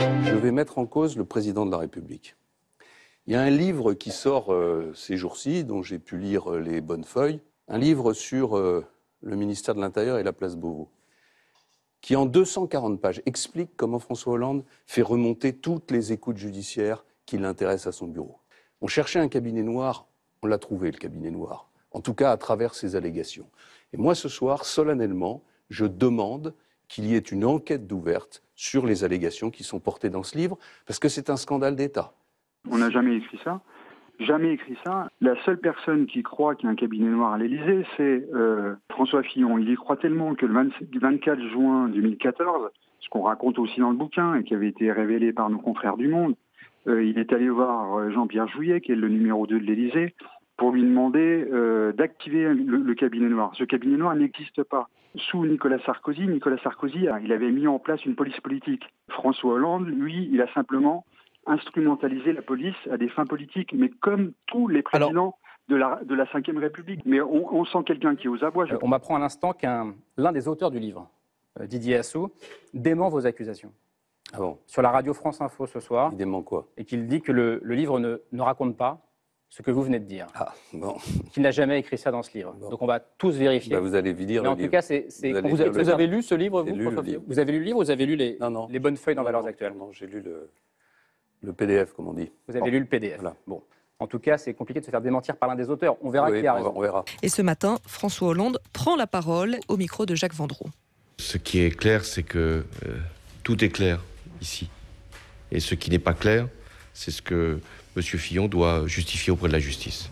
Je vais mettre en cause le président de la République. Il y a un livre qui sort ces jours-ci, dont j'ai pu lire les bonnes feuilles, un livre sur le ministère de l'Intérieur et la place Beauvau, qui en 240 pages explique comment François Hollande fait remonter toutes les écoutes judiciaires qui l'intéressent à son bureau. On cherchait un cabinet noir, on l'a trouvé le cabinet noir, en tout cas à travers ces allégations. Et moi ce soir, solennellement, je demande qu'il y ait une enquête ouverte sur les allégations qui sont portées dans ce livre, parce que c'est un scandale d'État. On n'a jamais écrit ça. Jamais écrit ça. La seule personne qui croit qu'il y a un cabinet noir à l'Élysée, c'est François Fillon. Il y croit tellement que le 24 juin 2014, ce qu'on raconte aussi dans le bouquin et qui avait été révélé par nos confrères du Monde, il est allé voir Jean-Pierre Jouyet, qui est le numéro 2 de l'Élysée, pour lui demander d'activer le cabinet noir. Ce cabinet noir n'existe pas. Sous Nicolas Sarkozy, il avait mis en place une police politique. François Hollande, lui, il a simplement instrumentaliser la police à des fins politiques, mais comme tous les présidents de la Ve République. Mais on sent quelqu'un qui est aux abois. On m'apprend à l'instant l'un des auteurs du livre, Didier Assou, dément vos accusations. Ah bon? Sur la radio France Info ce soir. Il dément quoi? Et qu'il dit que le livre ne raconte pas ce que vous venez de dire. Ah, bon. Qu'il n'a jamais écrit ça dans ce livre. Bon. Donc on va tous vérifier. Bah vous allez lire mais le en livre. tout cas, vous avez lu ce livre, vous, François Fillon ? Vous avez lu le livre ou vous avez lu les bonnes feuilles dans Valeurs Actuelles? Non, j'ai lu le PDF, comme on dit. Vous avez lu le PDF. Voilà. Bon. En tout cas, c'est compliqué de se faire démentir par l'un des auteurs. On verra qui a raison. On verra. Et ce matin, François Hollande prend la parole au micro de Jacques Vendroux. Ce qui est clair, c'est que tout est clair ici. Et ce qui n'est pas clair, c'est ce que M. Fillon doit justifier auprès de la justice.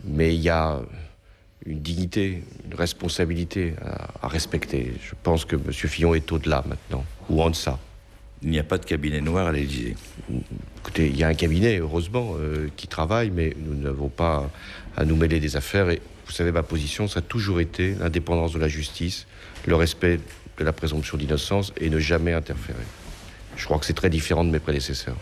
Mais il y a une dignité, une responsabilité à respecter. Je pense que M. Fillon est au-delà maintenant, ou en deçà. Il n'y a pas de cabinet noir à l'Élysée. Écoutez, il y a un cabinet, heureusement, qui travaille, mais nous n'avons pas à nous mêler des affaires. Et vous savez, ma position, ça a toujours été l'indépendance de la justice, le respect de la présomption d'innocence et ne jamais interférer. Je crois que c'est très différent de mes prédécesseurs.